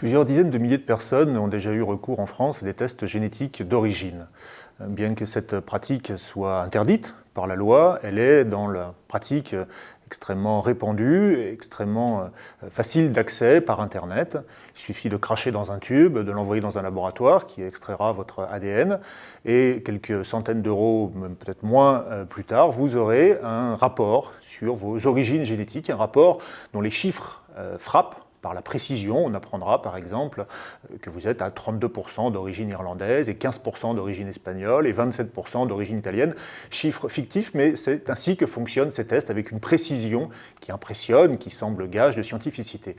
Plusieurs dizaines de milliers de personnes ont déjà eu recours en France à des tests génétiques d'origine. Bien que cette pratique soit interdite par la loi, elle est dans la pratique extrêmement répandue, extrêmement facile d'accès par Internet. Il suffit de cracher dans un tube, de l'envoyer dans un laboratoire qui extraira votre ADN et quelques centaines d'euros, peut-être moins plus tard, vous aurez un rapport sur vos origines génétiques, un rapport dont les chiffres frappent par la précision. On apprendra par exemple que vous êtes à 32% d'origine irlandaise et 15% d'origine espagnole et 27% d'origine italienne. Chiffres fictifs, mais c'est ainsi que fonctionnent ces tests avec une précision qui impressionne, qui semble gage de scientificité.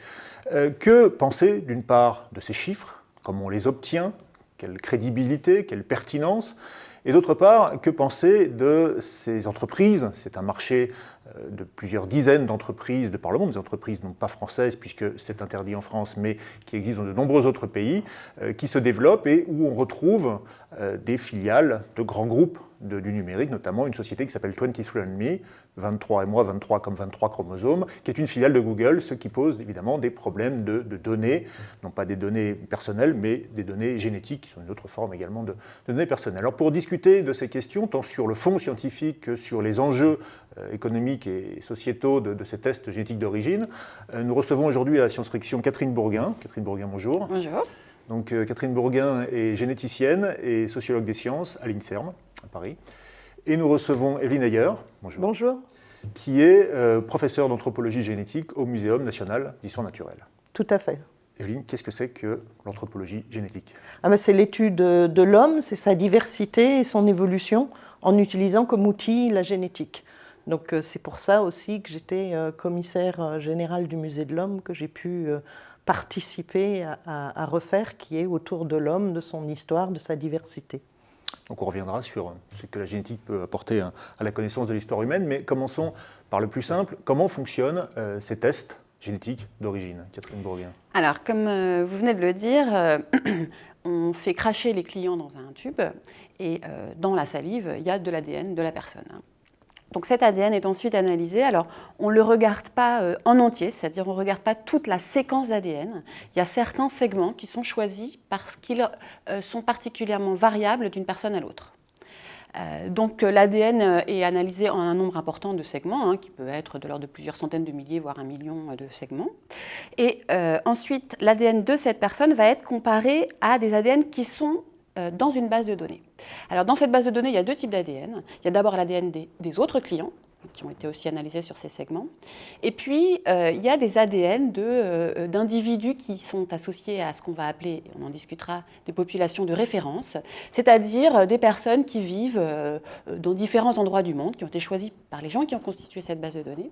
Que penser d'une part de ces chiffres? Comment on les obtient? Quelle crédibilité? Quelle pertinence? Et d'autre part, que penser de ces entreprises? C'est un marché de plusieurs dizaines d'entreprises de par le monde, des entreprises non pas françaises puisque c'est interdit en France, mais qui existent dans de nombreux autres pays, qui se développent et où on retrouve des filiales de grands groupes du numérique, notamment une société qui s'appelle 23andMe, 23 et moi, 23 comme 23 chromosomes, qui est une filiale de Google, ce qui pose évidemment des problèmes de données, non pas des données personnelles, mais des données génétiques, qui sont une autre forme également de données personnelles. Alors pour discuter de ces questions, tant sur le fond scientifique que sur les enjeux économiques et sociétaux de ces tests génétiques d'origine, nous recevons aujourd'hui à Science Friction Catherine Bourguin. Catherine Bourguin, bonjour. Bonjour. Donc, Catherine Bourguin est généticienne et sociologue des sciences à l'INSERM, à Paris. Et nous recevons Evelyne Ayer, bonjour, bonjour, qui est professeure d'anthropologie génétique au Muséum national d'histoire naturelle. Tout à fait. Evelyne, qu'est-ce que c'est que l'anthropologie génétique? C'est l'étude de l'homme, c'est sa diversité et son évolution en utilisant comme outil la génétique. Donc c'est pour ça aussi que j'étais commissaire général du Musée de l'Homme, que j'ai pu participer à refaire, qui est autour de l'homme, de son histoire, de sa diversité. Donc on reviendra sur ce que la génétique peut apporter à la connaissance de l'histoire humaine, mais commençons par le plus simple. Comment fonctionnent ces tests génétiques d'origine, Catherine Bourguin? Alors, comme vous venez de le dire, on fait cracher les clients dans un tube et dans la salive, il y a de l'ADN de la personne. Donc cet ADN est ensuite analysé. Alors, on ne le regarde pas en entier, c'est-à-dire on ne regarde pas toute la séquence d'ADN. Il y a certains segments qui sont choisis parce qu'ils sont particulièrement variables d'une personne à l'autre. Donc l'ADN est analysé en un nombre important de segments, qui peut être de l'ordre de plusieurs centaines de milliers, voire 1 million de segments. Et ensuite, l'ADN de cette personne va être comparé à des ADN qui sont dans une base de données. Alors dans cette base de données, il y a deux types d'ADN. Il y a d'abord l'ADN des autres clients, qui ont été aussi analysés sur ces segments. Et puis, il y a des ADN d'individus qui sont associés à ce qu'on va appeler, on en discutera, des populations de référence, c'est-à-dire des personnes qui vivent dans différents endroits du monde, qui ont été choisis par les gens qui ont constitué cette base de données.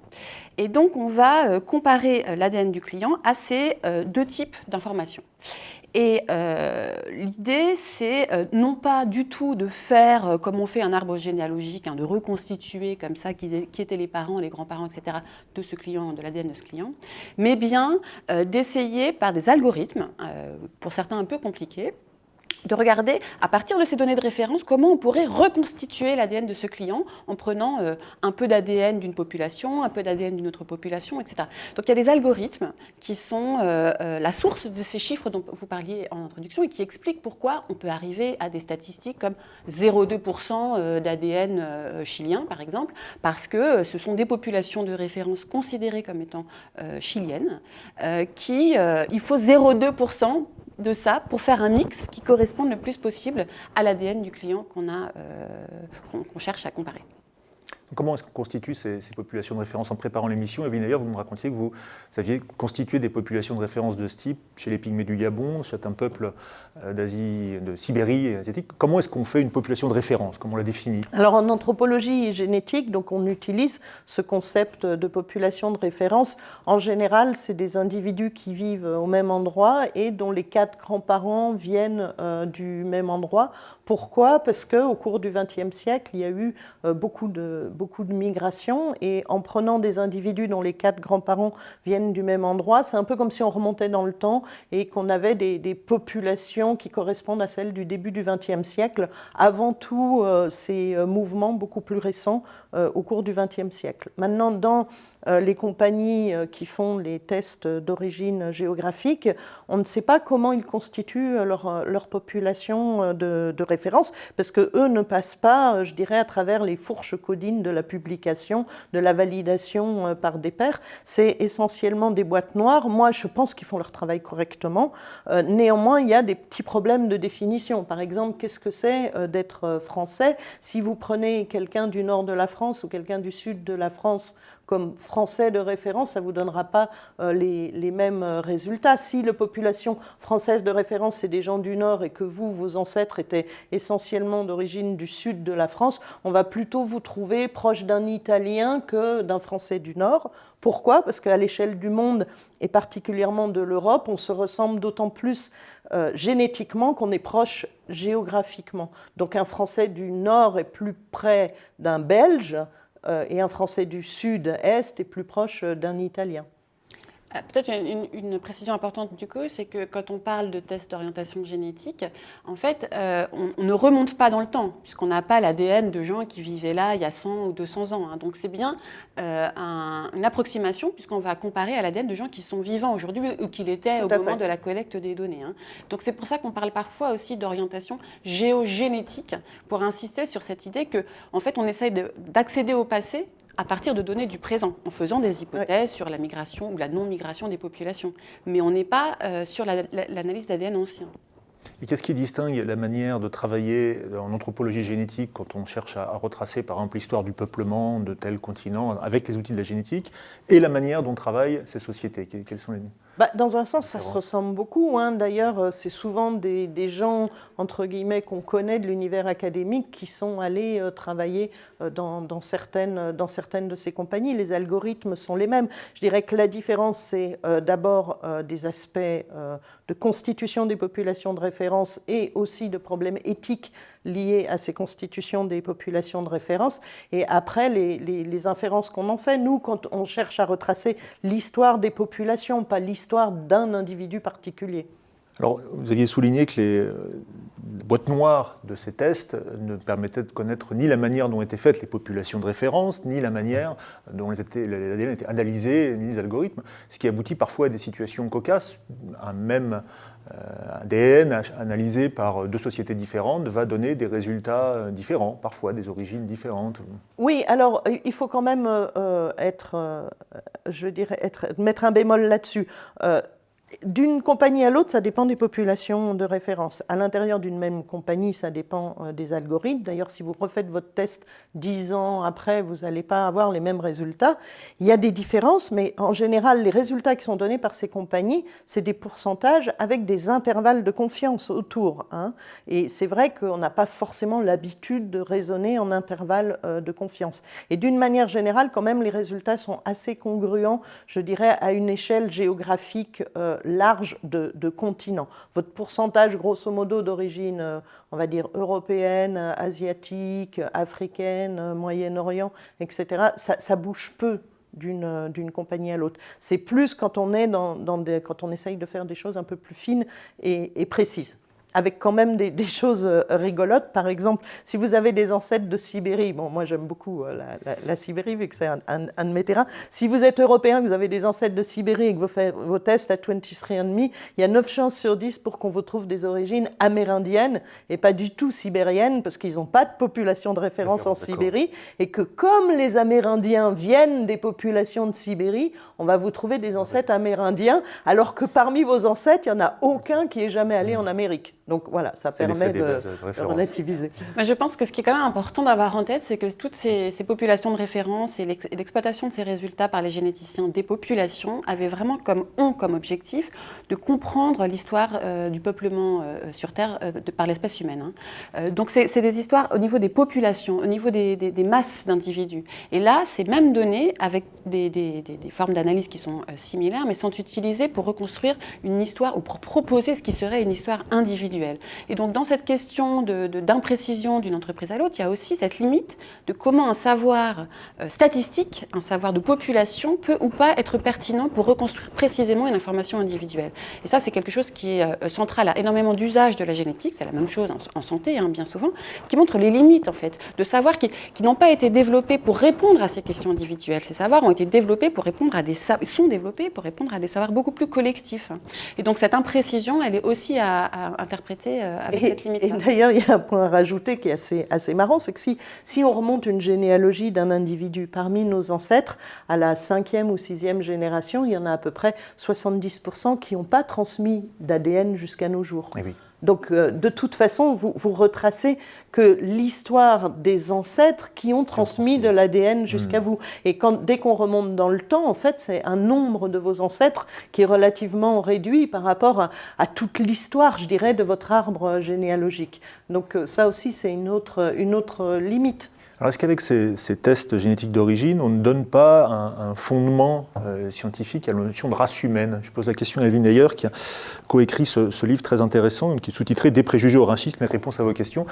Et donc, on va comparer l'ADN du client à ces deux types d'informations. Et l'idée, c'est non pas du tout de faire comme on fait un arbre généalogique, de reconstituer comme ça qui étaient les parents, les grands-parents, etc. de ce client, de l'ADN de ce client, mais bien d'essayer par des algorithmes, pour certains un peu compliqués, de regarder, à partir de ces données de référence, comment on pourrait reconstituer l'ADN de ce client en prenant un peu d'ADN d'une population, un peu d'ADN d'une autre population, etc. Donc il y a des algorithmes qui sont la source de ces chiffres dont vous parliez en introduction et qui expliquent pourquoi on peut arriver à des statistiques comme 0,2% d'ADN chilien, par exemple, parce que ce sont des populations de référence considérées comme étant chiliennes, il faut 0,2% de ça pour faire un mix qui corresponde le plus possible à l'ADN du client qu'on cherche à comparer. Comment est-ce qu'on constitue ces populations de référence? En préparant l'émission, Evelyne, d'ailleurs, vous me racontiez que vous aviez constitué des populations de référence de ce type chez les Pygmées du Gabon, chez un peuple d'Asie, de Sibérie asiatique. Comment est-ce qu'on fait une population de référence? Comment on la définit? Alors en anthropologie génétique, donc on utilise ce concept de population de référence. En général, c'est des individus qui vivent au même endroit et dont les 4 grands-parents viennent du même endroit. Pourquoi? Parce qu'au cours du XXe siècle, il y a eu beaucoup de migrations, et en prenant des individus dont les 4 grands-parents viennent du même endroit, c'est un peu comme si on remontait dans le temps et qu'on avait des populations qui correspondent à celles du début du XXe siècle, avant tous ces mouvements beaucoup plus récents au cours du XXe siècle. Maintenant, dans les compagnies qui font les tests d'origine géographique, on ne sait pas comment ils constituent leur population de référence, parce qu'eux ne passent pas, je dirais, à travers les fourches codines de la publication, de la validation par des pairs. C'est essentiellement des boîtes noires. Moi, je pense qu'ils font leur travail correctement. Néanmoins, il y a des petits problèmes de définition. Par exemple, qu'est-ce que c'est d'être français? Si vous prenez quelqu'un du nord de la France ou quelqu'un du sud de la France comme français de référence, ça ne vous donnera pas les mêmes résultats. Si la population française de référence, c'est des gens du Nord et que vos ancêtres étaient essentiellement d'origine du sud de la France, on va plutôt vous trouver proche d'un Italien que d'un Français du Nord. Pourquoi? Parce qu'à l'échelle du monde, et particulièrement de l'Europe, on se ressemble d'autant plus génétiquement qu'on est proche géographiquement. Donc un Français du Nord est plus près d'un Belge, et un Français du Sud-Est est plus proche d'un Italien. Peut-être une précision importante du coup, c'est que quand on parle de tests d'orientation génétique, en fait, on ne remonte pas dans le temps, puisqu'on n'a pas l'ADN de gens qui vivaient là il y a 100 ou 200 ans. Hein. Donc c'est bien une approximation, puisqu'on va comparer à l'ADN de gens qui sont vivants aujourd'hui ou qui l'étaient au moment de la collecte des données. Hein. Donc c'est pour ça qu'on parle parfois aussi d'orientation géogénétique, pour insister sur cette idée que, en fait, on essaye d'accéder au passé à partir de données du présent, en faisant des hypothèses sur la migration ou la non-migration des populations. Mais on n'est pas sur l'analyse d'ADN ancien. Et qu'est-ce qui distingue la manière de travailler en anthropologie génétique quand on cherche à retracer, par exemple, l'histoire du peuplement de tel continent avec les outils de la génétique, et la manière dont travaillent ces sociétés? Quelles sont les... Dans un sens, ça se ressemble beaucoup. Hein. D'ailleurs, c'est souvent des gens, entre guillemets, qu'on connaît de l'univers académique qui sont allés travailler dans certaines de ces compagnies. Les algorithmes sont les mêmes. Je dirais que la différence, c'est d'abord des aspects de constitution des populations de référence et aussi de problèmes éthiques liés à ces constitutions des populations de référence. Et après, les inférences qu'on en fait, nous, quand on cherche à retracer l'histoire des populations, pas l'histoire d'un individu particulier. Alors, vous aviez souligné que les boîtes noires de ces tests ne permettaient de connaître ni la manière dont étaient faites les populations de référence, ni la manière dont l'ADN était analysé, ni les algorithmes, ce qui aboutit parfois à des situations cocasses. Un même ADN analysé par deux sociétés différentes va donner des résultats différents, parfois des origines différentes. Oui, alors il faut quand même mettre un bémol là-dessus. D'une compagnie à l'autre, ça dépend des populations de référence. À l'intérieur d'une même compagnie, ça dépend des algorithmes. D'ailleurs, si vous refaites votre test 10 ans après, vous n'allez pas avoir les mêmes résultats. Il y a des différences, mais en général, les résultats qui sont donnés par ces compagnies, c'est des pourcentages avec des intervalles de confiance autour. Hein. Et c'est vrai qu'on n'a pas forcément l'habitude de raisonner en intervalles de confiance. Et d'une manière générale, quand même, les résultats sont assez congruents, je dirais, à une échelle géographique large de continents. Votre pourcentage, grosso modo, d'origine, on va dire, européenne, asiatique, africaine, Moyen-Orient, etc., ça bouge peu d'une compagnie à l'autre. C'est plus quand on est quand on essaye de faire des choses un peu plus fines et précises. Avec quand même des choses rigolotes. Par exemple, si vous avez des ancêtres de Sibérie, bon, moi j'aime beaucoup la Sibérie, vu que c'est un de mes terrains. Si vous êtes européen, que vous avez des ancêtres de Sibérie et que vous faites vos tests à 23andMe, il y a 9 chances sur 10 pour qu'on vous trouve des origines amérindiennes et pas du tout sibériennes, parce qu'ils n'ont pas de population de référence en Sibérie, et que comme les Amérindiens viennent des populations de Sibérie, on va vous trouver des ancêtres amérindiens, alors que parmi vos ancêtres, il n'y en a aucun qui est jamais allé en Amérique. Donc voilà, ça permet de relativiser. Je pense que ce qui est quand même important d'avoir en tête, c'est que toutes ces populations de référence et l'exploitation de ces résultats par les généticiens des populations avaient vraiment comme objectif de comprendre l'histoire du peuplement sur Terre par l'espèce humaine. Hein. Donc c'est des histoires au niveau des populations, au niveau des masses d'individus. Et là, ces mêmes données, avec des formes d'analyse qui sont similaires, mais sont utilisées pour reconstruire une histoire ou pour proposer ce qui serait une histoire individuelle individuelle. Et donc dans cette question d'imprécision d'une entreprise à l'autre, il y a aussi cette limite de comment un savoir statistique, un savoir de population peut ou pas être pertinent pour reconstruire précisément une information individuelle. Et ça, c'est quelque chose qui est central à énormément d'usages de la génétique, c'est la même chose en santé, bien souvent, qui montre les limites en fait, de savoirs qui n'ont pas été développés pour répondre à ces questions individuelles. Ces savoirs ont été développés pour répondre à sont développés pour répondre à des savoirs beaucoup plus collectifs. Et donc cette imprécision, elle est aussi à interpréter avec cette limite-là. Et d'ailleurs, il y a un point à rajouter qui est assez marrant, c'est que si on remonte une généalogie d'un individu parmi nos ancêtres, à la 5e ou 6e génération, il y en a à peu près 70% qui n'ont pas transmis d'ADN jusqu'à nos jours. Eh oui. Donc, de toute façon, vous retracez que l'histoire des ancêtres qui ont transmis de l'ADN jusqu'à vous. Et dès qu'on remonte dans le temps, en fait, c'est un nombre de vos ancêtres qui est relativement réduit par rapport à toute l'histoire, je dirais, de votre arbre généalogique. Donc, ça aussi, c'est une autre limite. Alors est-ce qu'avec ces tests génétiques d'origine, on ne donne pas un fondement scientifique à la notion de race humaine? Je pose la question à Elvin Ayer, qui a coécrit ce livre très intéressant, qui est sous-titré « Des préjugés au racisme, mes réponses à vos questions ».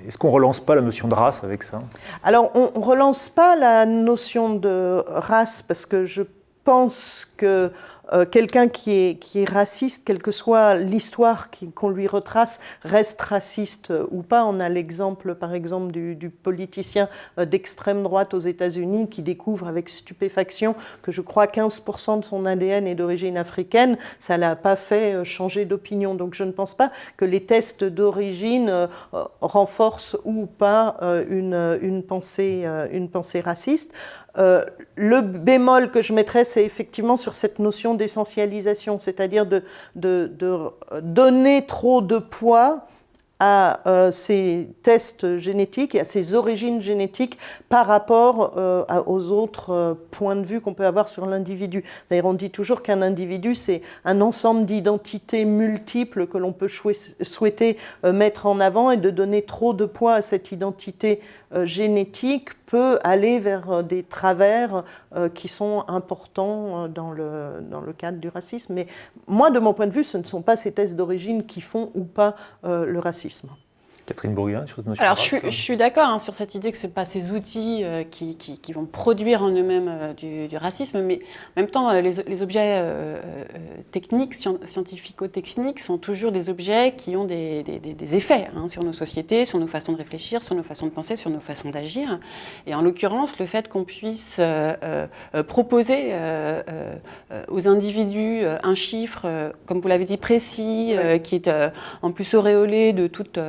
Est-ce qu'on ne relance pas la notion de race avec ça? Alors, on ne relance pas la notion de race parce que je pense que quelqu'un qui est raciste, quelle que soit l'histoire qu'on lui retrace, reste raciste ou pas. On a l'exemple, par exemple, du politicien d'extrême droite aux États-Unis qui découvre avec stupéfaction que je crois 15% de son ADN est d'origine africaine. Ça ne l'a pas fait changer d'opinion. Donc je ne pense pas que les tests d'origine renforcent ou pas une pensée raciste. Le bémol que je mettrais, c'est effectivement sur cette notion d'essentialisation, c'est-à-dire de donner trop de poids à ces tests génétiques et à ces origines génétiques par rapport aux autres points de vue qu'on peut avoir sur l'individu. D'ailleurs, on dit toujours qu'un individu, c'est un ensemble d'identités multiples que l'on peut souhaiter mettre en avant, et de donner trop de poids à cette identité génétique peut aller vers des travers qui sont importants dans le cadre du racisme. Mais moi, de mon point de vue, ce ne sont pas ces tests d'origine qui font ou pas le racisme. Catherine Bourguin, sur cette notion Alors, de race, je suis d'accord sur cette idée que ce n'est pas ces outils qui vont produire en eux-mêmes du racisme, mais en même temps, les objets techniques, scientifico-techniques, sont toujours des objets qui ont des effets sur nos sociétés, sur nos façons de réfléchir, sur nos façons de penser, sur nos façons d'agir. Et en l'occurrence, le fait qu'on puisse proposer aux individus un chiffre, comme vous l'avez dit, précis, qui est en plus auréolé de toute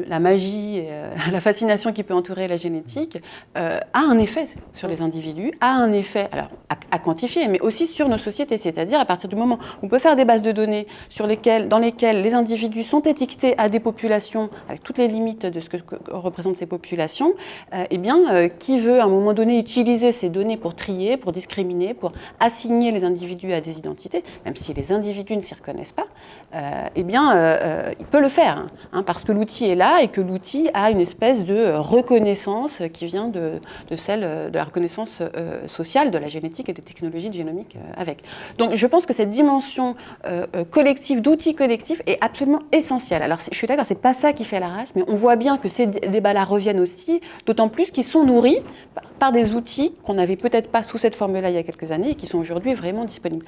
la magie et la fascination qui peut entourer la génétique, a un effet sur les individus, a un effet alors, à quantifier, mais aussi sur nos sociétés. C'est-à-dire, à partir du moment où on peut faire des bases de données dans lesquelles les individus sont étiquetés à des populations, avec toutes les limites de ce que représentent ces populations, qui veut à un moment donné utiliser ces données pour trier, pour discriminer, pour assigner les individus à des identités, même si les individus ne s'y reconnaissent pas, il peut le faire, parce que l'outil est là et que l'outil a une espèce de reconnaissance qui vient de celle de la reconnaissance sociale, de la génétique et des technologies de génomique avec. Donc je pense que cette dimension collective, d'outils collectifs, est absolument essentielle. Alors je suis d'accord, c'est pas ça qui fait la race, mais on voit bien que ces débats-là reviennent aussi, d'autant plus qu'ils sont nourris par des outils qu'on n'avait peut-être pas sous cette forme-là il y a quelques années et qui sont aujourd'hui vraiment disponibles.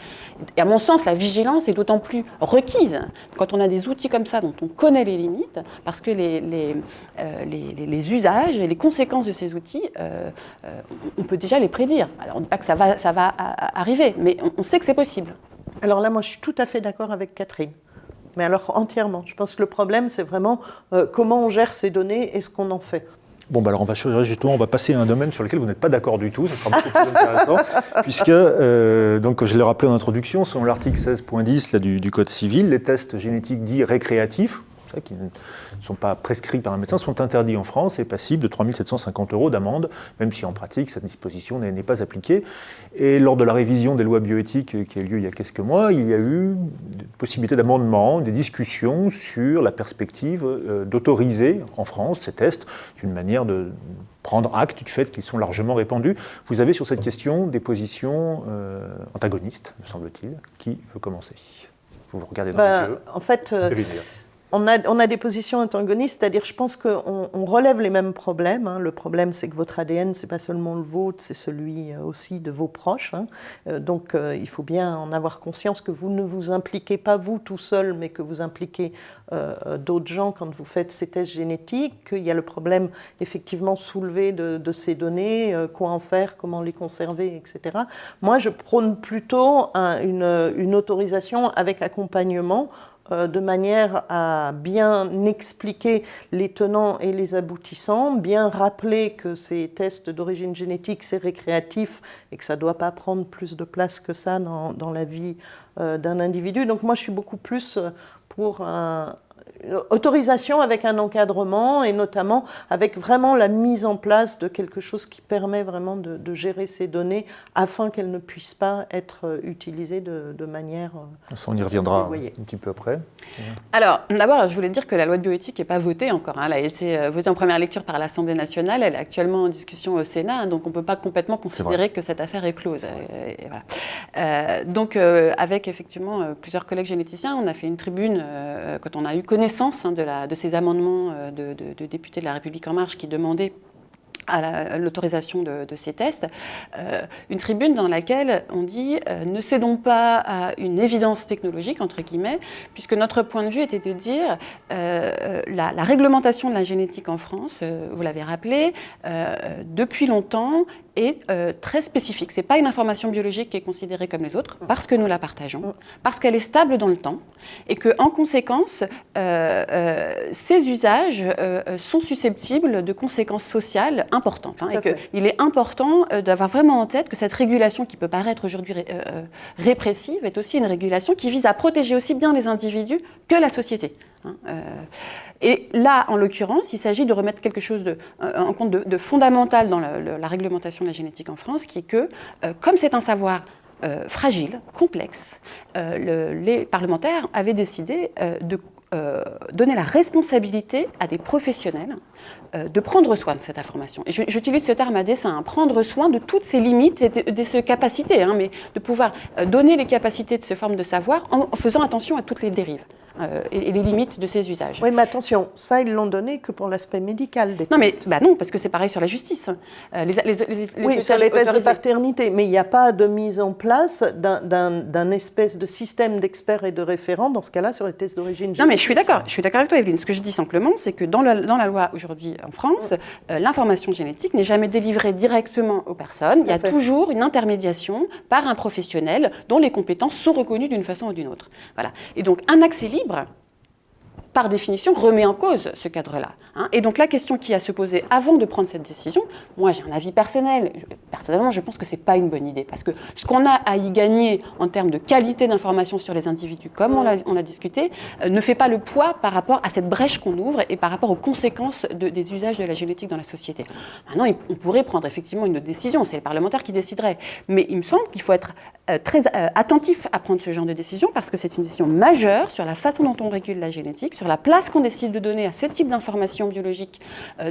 Et à mon sens, la vigilance est d'autant plus requise quand on a des outils comme ça dont on connaît les limites, parce que les usages et les conséquences de ces outils, on peut déjà les prédire. Alors on ne dit pas que ça va arriver, mais on sait que c'est possible. Alors là, moi, je suis tout à fait d'accord avec Catherine. Mais alors entièrement. Je pense que le problème, c'est vraiment comment on gère ces données et ce qu'on en fait. Bon, alors on va passer à un domaine sur lequel vous n'êtes pas d'accord du tout, ça sera beaucoup plus intéressant, puisque, donc, je l'ai rappelé en introduction, selon l'article 16.10 du Code civil, les tests génétiques dits récréatifs, qui ne sont pas prescrits par un médecin, sont interdits en France et passibles de 3 750 € d'amende, même si en pratique cette disposition n'est pas appliquée. Et lors de la révision des lois bioéthiques qui a eu lieu il y a quelques mois, il y a eu des possibilités d'amendement, des discussions sur la perspective d'autoriser en France ces tests d'une manière de prendre acte du fait qu'ils sont largement répandus. Vous avez sur cette question des positions antagonistes, me semble-t-il. Qui veut commencer? Vous regardez dans les yeux. En fait, On a des positions antagonistes, c'est-à-dire je pense qu'on relève les mêmes problèmes. Hein. Le problème, c'est que votre ADN, c'est pas seulement le vôtre, c'est celui aussi de vos proches. Hein. Donc il faut bien en avoir conscience que vous ne vous impliquez pas vous tout seul, mais que vous impliquez d'autres gens quand vous faites ces tests génétiques, qu'il y a le problème effectivement soulevé de ces données, quoi en faire, comment les conserver, etc. Moi, je prône plutôt une autorisation avec accompagnement, de manière à bien expliquer les tenants et les aboutissants, bien rappeler que ces tests d'origine génétique, c'est récréatif et que ça ne doit pas prendre plus de place que ça dans la vie d'un individu. Donc moi, je suis beaucoup plus pour une autorisation avec un encadrement et notamment avec vraiment la mise en place de quelque chose qui permet vraiment de gérer ces données afin qu'elles ne puissent pas être utilisées de manière... Ça, on y reviendra un petit peu après. Alors, d'abord, je voulais dire que la loi de bioéthique n'est pas votée encore. Hein. Elle a été votée en première lecture par l'Assemblée nationale. Elle est actuellement en discussion au Sénat, hein, donc on ne peut pas complètement considérer que cette affaire est close. Et voilà. Donc, avec effectivement plusieurs collègues généticiens, on a fait une tribune quand on a eu connaissance de ces amendements de députés de La République En Marche qui demandaient à l'autorisation de ces tests, une tribune dans laquelle on dit ne cédons pas à une évidence technologique, entre guillemets, puisque notre point de vue était de dire la réglementation de la génétique en France, vous l'avez rappelé, depuis longtemps est très spécifique. Ce n'est pas une information biologique qui est considérée comme les autres, parce que nous la partageons, parce qu'elle est stable dans le temps, et qu'en conséquence, ces usages sont susceptibles de conséquences sociales importantes. Hein, et qu'il est important d'avoir vraiment en tête que cette régulation qui peut paraître aujourd'hui répressive est aussi une régulation qui vise à protéger aussi bien les individus que la société. Hein, et là, en l'occurrence, il s'agit de remettre quelque chose en compte de fondamental dans la réglementation de la génétique en France, qui est que, comme c'est un savoir fragile, complexe, les parlementaires avaient décidé de donner la responsabilité à des professionnels de prendre soin de cette information. Et j'utilise ce terme à dessein, hein, prendre soin de toutes ces limites et de ces capacités, hein, mais de pouvoir donner les capacités de ces formes de savoir en faisant attention à toutes les dérives. Et les limites de ces usages. Oui, mais attention, ça, ils l'ont donné que pour l'aspect médical des tests. Mais non, parce que c'est pareil sur la justice. Oui, sur les tests de paternité, mais il n'y a pas de mise en place d'un espèce de système d'experts et de référents, dans ce cas-là, sur les tests d'origine génétique. Non, mais je suis d'accord avec toi, Evelyne. Ce que je dis simplement, c'est que dans la loi aujourd'hui en France, l'information génétique n'est jamais délivrée directement aux personnes. Il y a toujours une intermédiation par un professionnel dont les compétences sont reconnues d'une façon ou d'une autre. Voilà. Et donc, un accès libre, par définition, remet en cause ce cadre-là. Hein. Et donc la question qui a à se poser avant de prendre cette décision, moi j'ai un avis personnel, personnellement je pense que ce n'est pas une bonne idée, parce que ce qu'on a à y gagner en termes de qualité d'information sur les individus, comme on l'a discuté, ne fait pas le poids par rapport à cette brèche qu'on ouvre et par rapport aux conséquences des usages de la génétique dans la société. Maintenant, on pourrait prendre effectivement une décision, c'est les parlementaires qui décideraient, mais il me semble qu'il faut être très attentif à prendre ce genre de décision, parce que c'est une décision majeure sur la façon dont on régule la génétique, sur la place qu'on décide de donner à ce type d'informations biologiques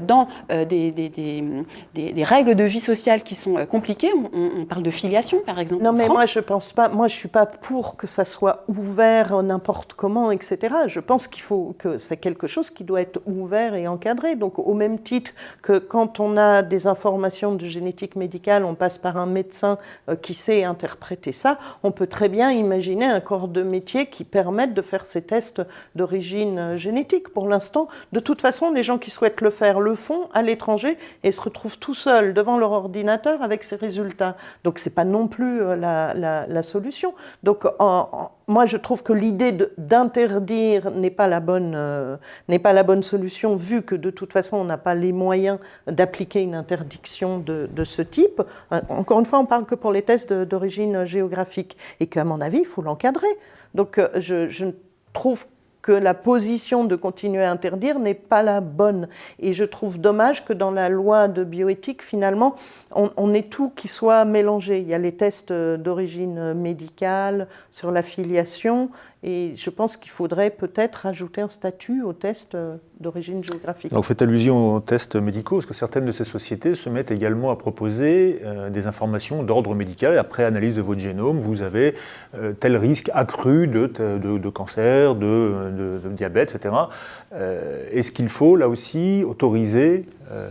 dans des règles de vie sociale qui sont compliquées. On parle de filiation, par exemple. Non, mais moi, je pense pas. Moi, je suis pas pour que ça soit ouvert n'importe comment, etc. Je pense que c'est quelque chose qui doit être ouvert et encadré. Donc, au même titre que quand on a des informations de génétique médicale, on passe par un médecin qui sait interpréter ça, on peut très bien imaginer un corps de métier qui permette de faire ces tests d'origine génétique. Pour l'instant, de toute façon, les gens qui souhaitent le faire le font à l'étranger et se retrouvent tout seuls devant leur ordinateur avec ces résultats. Donc, c'est pas non plus la solution. Donc, moi, je trouve que l'idée d'interdire n'est pas la bonne solution, vu que de toute façon, on n'a pas les moyens d'appliquer une interdiction de ce type. Encore une fois, on parle que pour les tests d'origine géographique et qu'à mon avis, il faut l'encadrer. Donc, je trouve que la position de continuer à interdire n'est pas la bonne. Et je trouve dommage que dans la loi de bioéthique, finalement, on ait tout qui soit mélangé. Il y a les tests d'origine médicale, sur la filiation, et je pense qu'il faudrait peut-être ajouter un statut aux tests d'origine géographique. Alors, vous faites allusion aux tests médicaux, parce que certaines de ces sociétés se mettent également à proposer des informations d'ordre médical. Après analyse de votre génome, vous avez tel risque accru de cancer, de de diabète, etc. Est-ce qu'il faut, là aussi, autoriser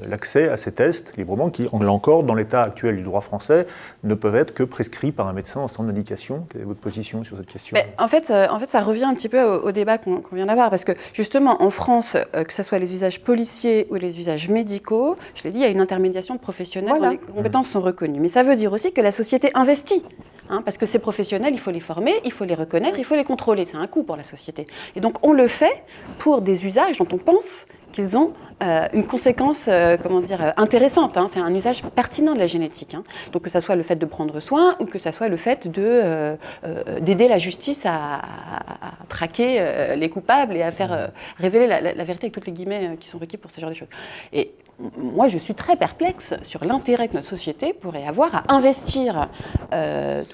l'accès à ces tests librement, qui, là encore, dans l'état actuel du droit français, ne peuvent être que prescrits par un médecin en standard d'indication? Quelle est votre position sur cette question? En fait, ça revient un petit peu au débat qu'on vient d'avoir, parce que justement, en France, que ce soit les usages policiers ou les usages médicaux, je l'ai dit, il y a une intermédiation de professionnels dont les compétences sont reconnues. Mais ça veut dire aussi que la société investit. Parce que ces professionnels, il faut les former, il faut les reconnaître, il faut les contrôler. C'est un coût pour la société. Et donc, on le fait pour des usages dont on pense qu'ils ont une conséquence intéressante. C'est un usage pertinent de la génétique. Donc que ce soit le fait de prendre soin ou que ce soit le fait d'aider la justice à traquer les coupables et à faire révéler la vérité avec toutes les guillemets qui sont requis pour ce genre de choses. Et moi, je suis très perplexe sur l'intérêt que notre société pourrait avoir à investir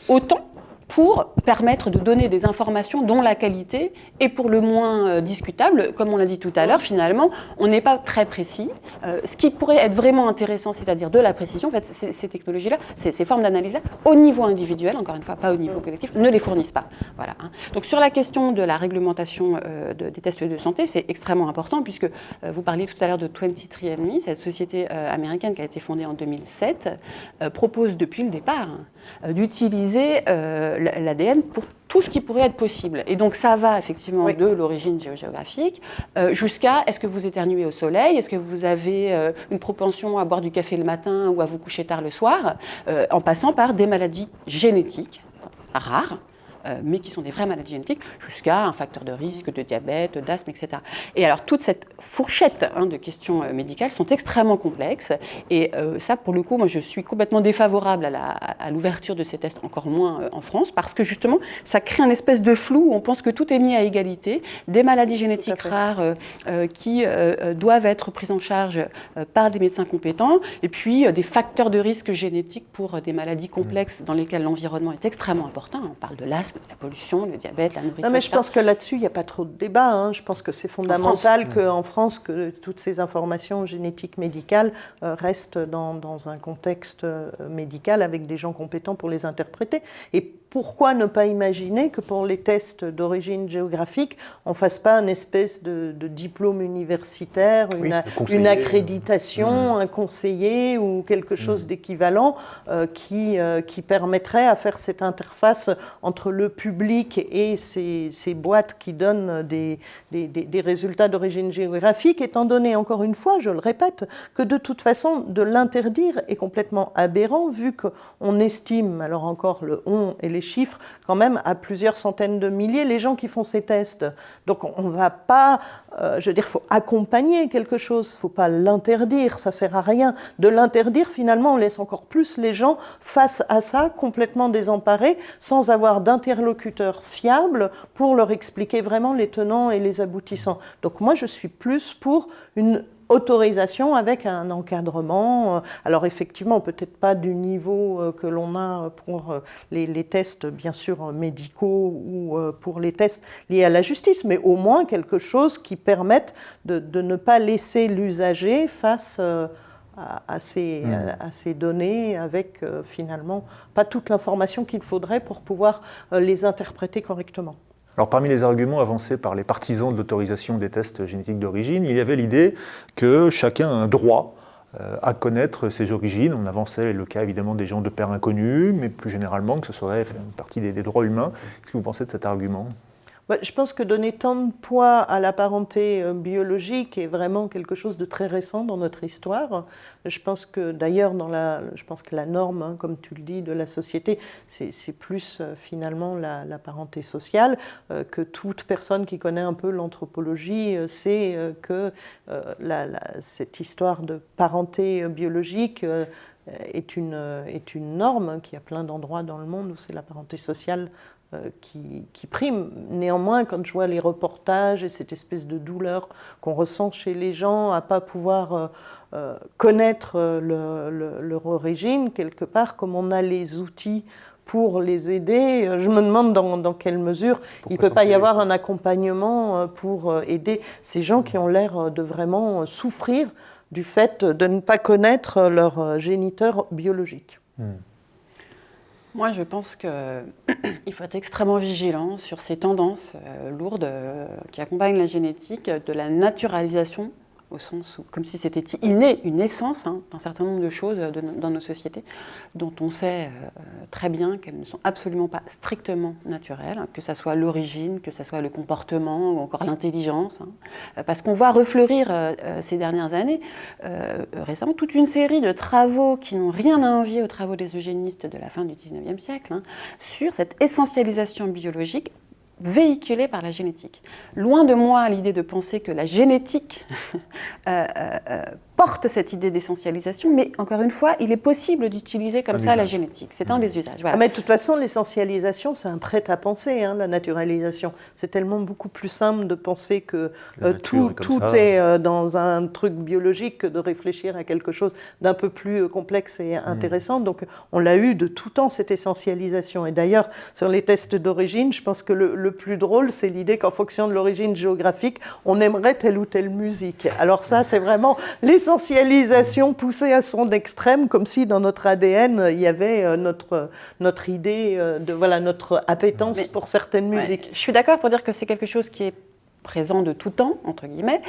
autant pour permettre de donner des informations dont la qualité est pour le moins discutable. Comme on l'a dit tout à l'heure, finalement, on n'est pas très précis. Ce qui pourrait être vraiment intéressant, c'est-à-dire de la précision, en fait, ces technologies-là, ces formes d'analyse-là, au niveau individuel, encore une fois, pas au niveau collectif, ne les fournissent pas. Voilà. Donc sur la question de la réglementation des tests de santé, c'est extrêmement important, puisque vous parliez tout à l'heure de 23andMe, cette société américaine qui a été fondée en 2007, propose depuis le départ d'utiliser l'ADN pour tout ce qui pourrait être possible. Et donc ça va effectivement de l'origine géographique jusqu'à est-ce que vous éternuez au soleil, est-ce que vous avez une propension à boire du café le matin ou à vous coucher tard le soir, en passant par des maladies génétiques rares, mais qui sont des vraies maladies génétiques, jusqu'à un facteur de risque de diabète, d'asthme, etc. Et alors, toute cette fourchette de questions médicales sont extrêmement complexes. Et ça, pour le coup, moi, je suis complètement défavorable à l'ouverture de ces tests, encore moins en France, parce que justement, ça crée un espèce de flou où on pense que tout est mis à égalité. Des maladies génétiques rares qui doivent être prises en charge par des médecins compétents, et puis des facteurs de risque génétiques pour des maladies complexes dans lesquelles l'environnement est extrêmement important. On parle de l'asthme, la pollution, le diabète, la nourriture. Non, mais je pense que là-dessus, il n'y a pas trop de débat. Je pense que c'est fondamental qu'en France, que toutes ces informations génétiques médicales restent dans un contexte médical avec des gens compétents pour les interpréter. Et pourquoi ne pas imaginer que pour les tests d'origine géographique, on ne fasse pas une espèce de diplôme universitaire, une accréditation, un conseiller ou quelque chose d'équivalent qui permettrait à faire cette interface entre le public et ces boîtes qui donnent des résultats d'origine géographique, étant donné, encore une fois, je le répète, que de toute façon, de l'interdire est complètement aberrant, vu qu'on estime, alors encore le on et les chiffres, quand même à plusieurs centaines de milliers les gens qui font ces tests. Donc on ne va pas, je veux dire, il faut accompagner quelque chose, il ne faut pas l'interdire, ça ne sert à rien. De l'interdire, finalement, on laisse encore plus les gens face à ça, complètement désemparés, sans avoir d'interlocuteurs fiables pour leur expliquer vraiment les tenants et les aboutissants. Donc moi, je suis plus pour une autorisation avec un encadrement. Alors effectivement, peut-être pas du niveau que l'on a pour les tests, bien sûr, médicaux ou pour les tests liés à la justice, mais au moins quelque chose qui permette de ne pas laisser l'usager face à ces données avec finalement pas toute l'information qu'il faudrait pour pouvoir les interpréter correctement. Alors, parmi les arguments avancés par les partisans de l'autorisation des tests génétiques d'origine, il y avait l'idée que chacun a un droit à connaître ses origines. On avançait le cas évidemment des gens de père inconnu, mais plus généralement que ce serait une partie des droits humains. Qu'est-ce que vous pensez de cet argument ? Je pense que donner tant de poids à la parenté biologique est vraiment quelque chose de très récent dans notre histoire. Je pense que d'ailleurs, je pense que la norme, comme tu le dis, de la société, c'est plus finalement la parenté sociale, que toute personne qui connaît un peu l'anthropologie sait que cette histoire de parenté biologique est une norme, qu'il y a plein d'endroits dans le monde où c'est la parenté sociale qui prime. Néanmoins, quand je vois les reportages et cette espèce de douleur qu'on ressent chez les gens à ne pas pouvoir connaître leur origine, quelque part, comme on a les outils pour les aider, je me demande dans quelle mesure il ne peut pas y avoir un accompagnement pour aider ces gens qui ont l'air de vraiment souffrir du fait de ne pas connaître leur géniteur biologique. Moi, je pense qu'il faut être extrêmement vigilant sur ces tendances lourdes qui accompagnent la génétique, de la naturalisation, au sens où, comme si c'était inné, une essence d'un certain nombre de choses dans nos sociétés, dont on sait très bien qu'elles ne sont absolument pas strictement naturelles, que ce soit l'origine, que ce soit le comportement ou encore l'intelligence. Parce qu'on voit refleurir ces dernières années, récemment, toute une série de travaux qui n'ont rien à envier aux travaux des eugénistes de la fin du XIXe siècle, sur cette essentialisation biologique véhiculée par la génétique. Loin de moi l'idée de penser que la génétique porte cette idée d'essentialisation, mais encore une fois, il est possible d'utiliser comme ça la génétique. C'est un des usages. Voilà. Mais de toute façon, l'essentialisation, c'est un prêt-à-penser, la naturalisation. C'est tellement beaucoup plus simple de penser que tout est dans un truc biologique que de réfléchir à quelque chose d'un peu plus complexe et intéressant. Donc, on l'a eu de tout temps, cette essentialisation. Et d'ailleurs, sur les tests d'origine, je pense que le plus drôle, c'est l'idée qu'en fonction de l'origine géographique, on aimerait telle ou telle musique. Alors ça, c'est vraiment l'essentialisation poussée à son extrême, comme si dans notre ADN, il y avait notre idée, notre appétence pour certaines musiques. Je suis d'accord pour dire que c'est quelque chose qui est présent de tout temps, entre guillemets,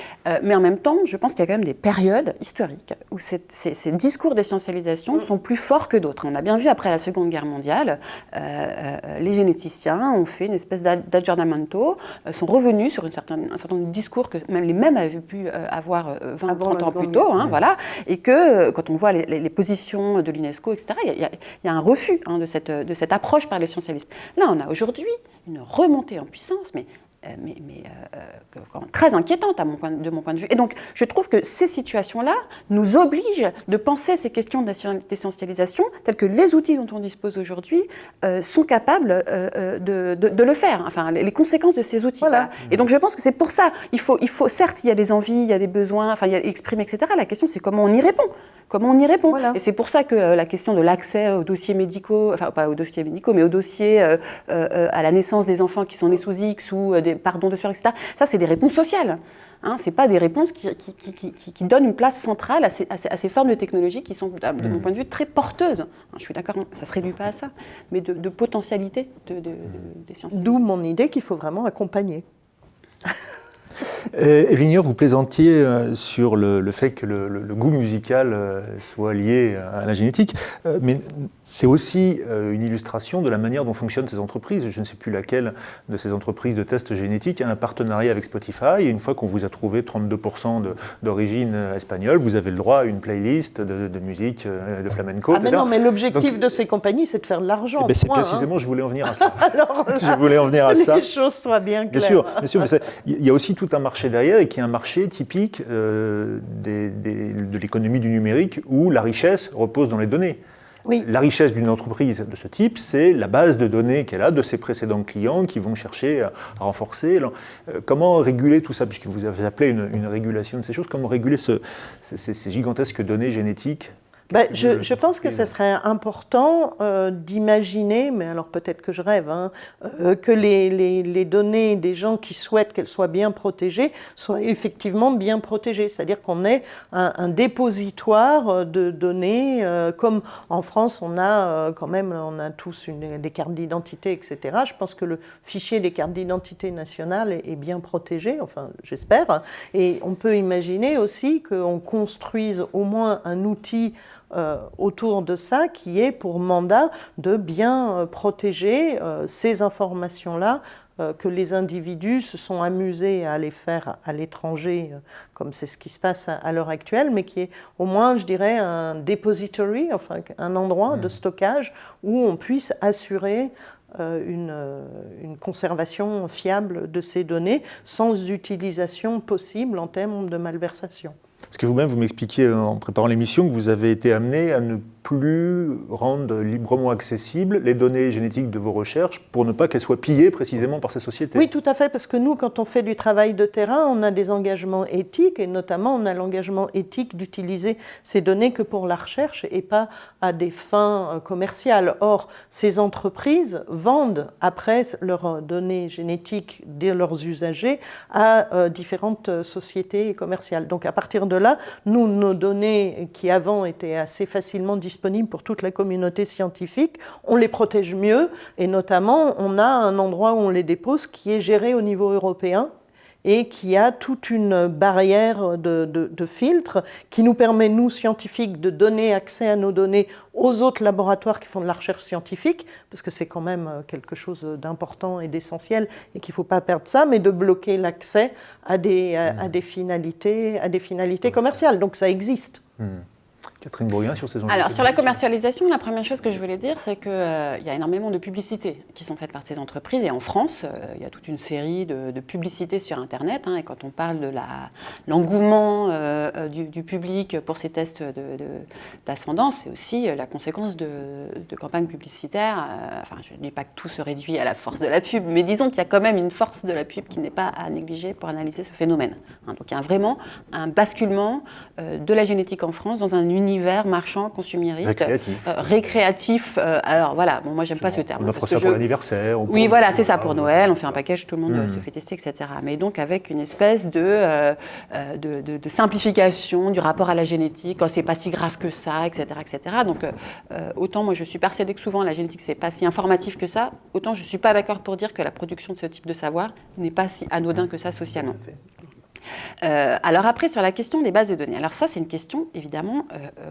mais en même temps, je pense qu'il y a quand même des périodes historiques où ces discours d'essentialisation sont plus forts que d'autres. On a bien vu après la Seconde Guerre mondiale, les généticiens ont fait une espèce d'aggiornamento, sont revenus sur un certain nombre de discours que même les mêmes avaient pu avoir 20-30 ans plus tôt, voilà, et que quand on voit les positions de l'UNESCO, etc., il y a un refus de cette approche par l'essentialisme. Là, on a aujourd'hui une remontée en puissance, mais très inquiétante de mon point de vue. Et donc, je trouve que ces situations-là nous obligent de penser ces questions d'essentialisation telles que les outils dont on dispose aujourd'hui sont capables de le faire. Enfin, les conséquences de ces outils. Voilà. Et donc, je pense que c'est pour ça. Il faut, certes, il y a des envies, il y a des besoins, enfin, il y a exprimés, etc. La question, c'est comment on y répond. Voilà. Et c'est pour ça que la question de l'accès aux dossiers médicaux, enfin pas aux dossiers médicaux, mais aux dossiers à la naissance des enfants qui sont nés sous X ou des pardons de sueur, etc., ça c'est des réponses sociales. Ce n'est pas des réponses qui donnent une place centrale à ces formes de technologie qui sont, de mon point de vue, très porteuses. Je suis d'accord, ça ne se réduit pas à ça, mais de potentialité des sciences. D'où mon idée qu'il faut vraiment accompagner. Evelyne, vous plaisantiez sur le fait que le goût musical soit lié à la génétique, mais c'est aussi une illustration de la manière dont fonctionnent ces entreprises. Je ne sais plus laquelle de ces entreprises de tests génétiques a un partenariat avec Spotify, et une fois qu'on vous a trouvé 32% d'origine espagnole, vous avez le droit à une playlist de musique, de flamenco, etc. Mais non, mais l'objectif de ces compagnies, c'est de faire de l'argent. C'est précisément, je voulais en venir à ça. Alors, je voulais en venir à ça. Les choses soient bien claires. Bien sûr, mais il y a aussi tout un marché derrière, et qui est un marché typique de l'économie du numérique où la richesse repose dans les données. Oui. La richesse d'une entreprise de ce type, c'est la base de données qu'elle a de ses précédents clients qui vont chercher à renforcer. Comment réguler tout ça, puisque vous avez appelé une régulation de ces choses, comment réguler ces gigantesques données génétiques ? Je pense que ce serait important d'imaginer, mais alors peut-être que je rêve, que les données des gens qui souhaitent qu'elles soient bien protégées soient effectivement bien protégées. C'est-à-dire qu'on ait un dépositoire de données, comme en France on a quand même, on a tous des cartes d'identité, etc. Je pense que le fichier des cartes d'identité nationales est bien protégé, enfin j'espère. Et on peut imaginer aussi qu'on construise au moins un outil autour de ça, qui est pour mandat de bien protéger ces informations-là que les individus se sont amusés à aller faire à l'étranger, comme c'est ce qui se passe à l'heure actuelle, mais qui est au moins, je dirais, un depository, enfin un endroit de stockage où on puisse assurer une conservation fiable de ces données sans utilisation possible en termes de malversation. Parce que vous-même, vous m'expliquiez en préparant l'émission que vous avez été amené à ne plus rendre librement accessibles les données génétiques de vos recherches pour ne pas qu'elles soient pillées précisément par ces sociétés. Oui, tout à fait, parce que nous, quand on fait du travail de terrain, on a des engagements éthiques, et notamment on a l'engagement éthique d'utiliser ces données que pour la recherche et pas à des fins commerciales. Or, ces entreprises vendent après leurs données génétiques de leurs usagers à différentes sociétés commerciales. Donc à partir de là, nous, nos données qui avant étaient assez facilement disponibles disponibles pour toute la communauté scientifique, on les protège mieux, et notamment on a un endroit où on les dépose qui est géré au niveau européen, et qui a toute une barrière de filtres qui nous permet, nous, scientifiques, de donner accès à nos données aux autres laboratoires qui font de la recherche scientifique, parce que c'est quand même quelque chose d'important et d'essentiel et qu'il ne faut pas perdre ça, mais de bloquer l'accès à des finalités commerciales. Donc ça existe. Catherine Brouillin, sur ces enjeux. Alors, sur la commercialisation, la première chose que je voulais dire, c'est qu'il y a énormément de publicités qui sont faites par ces entreprises. Et en France, il y a toute une série de publicités sur Internet. Et quand on parle de l'engouement du public pour ces tests d'ascendance, c'est aussi la conséquence de campagnes publicitaires. Enfin, je ne dis pas que tout se réduit à la force de la pub, mais disons qu'il y a quand même une force de la pub qui n'est pas à négliger pour analyser ce phénomène. Donc, il y a vraiment un basculement de la génétique en France dans un univers marchand, consumériste, récréatif. Alors voilà, bon, moi j'aime pas ce terme. On offre ça pour l'anniversaire. Oui, voilà, c'est ça, pour Noël, on fait un package, tout le monde se fait tester, etc. Mais donc avec une espèce de simplification du rapport à la génétique, oh, c'est pas si grave que ça, etc. etc. Donc autant moi je suis persuadée que souvent la génétique c'est pas si informatif que ça, autant je suis pas d'accord pour dire que la production de ce type de savoir n'est pas si anodin que ça socialement. Alors après, sur la question des bases de données. Alors ça, c'est une question évidemment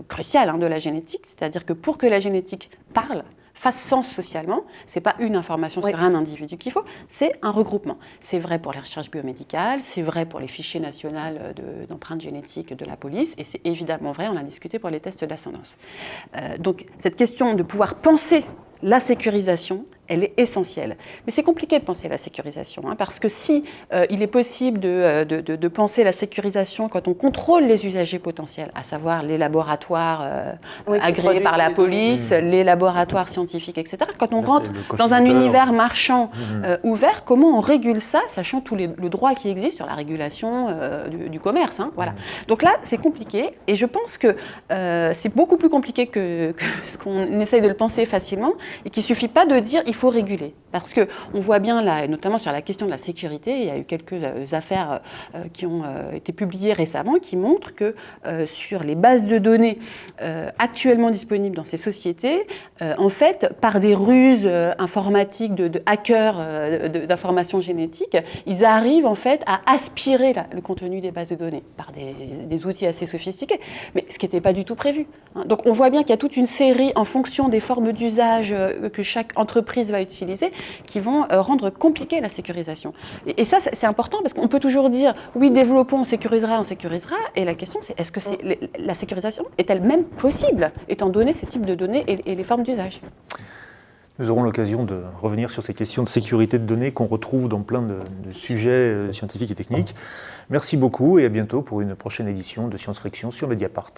cruciale de la génétique, c'est-à-dire que pour que la génétique parle, fasse sens socialement, ce n'est pas une information sur un individu qu'il faut, c'est un regroupement. C'est vrai pour les recherches biomédicales, c'est vrai pour les fichiers nationaux d'empreintes génétiques de la police, et c'est évidemment vrai, on l'a discuté pour les tests d'ascendance. Donc cette question de pouvoir penser la sécurisation, elle est essentielle. Mais c'est compliqué de penser la sécurisation, parce que si il est possible de penser la sécurisation quand on contrôle les usagers potentiels, à savoir les laboratoires agréés par la police, les laboratoires scientifiques, etc., quand on rentre dans un univers marchand ouvert, comment on régule ça, sachant tout le droit qui existe sur la régulation du commerce, voilà. Donc là, c'est compliqué, et je pense que c'est beaucoup plus compliqué que ce qu'on essaye de le penser facilement, et qu'il ne suffit pas de dire il faut réguler. Parce qu'on voit bien, là, et notamment sur la question de la sécurité, il y a eu quelques affaires qui ont été publiées récemment qui montrent que sur les bases de données actuellement disponibles dans ces sociétés, en fait, par des ruses informatiques de hackers d'informations génétiques, ils arrivent en fait à aspirer le contenu des bases de données par des outils assez sophistiqués, mais ce qui n'était pas du tout prévu. Donc on voit bien qu'il y a toute une série, en fonction des formes d'usage que chaque entreprise va utiliser, qui vont rendre compliquée la sécurisation. Et ça, c'est important parce qu'on peut toujours dire oui, développons, on sécurisera, et la question c'est est-ce que la sécurisation est-elle même possible, étant donné ces types de données et les formes d'usage ? Nous aurons l'occasion de revenir sur ces questions de sécurité de données qu'on retrouve dans plein de sujets scientifiques et techniques. Merci beaucoup et à bientôt pour une prochaine édition de Science Friction sur Mediapart.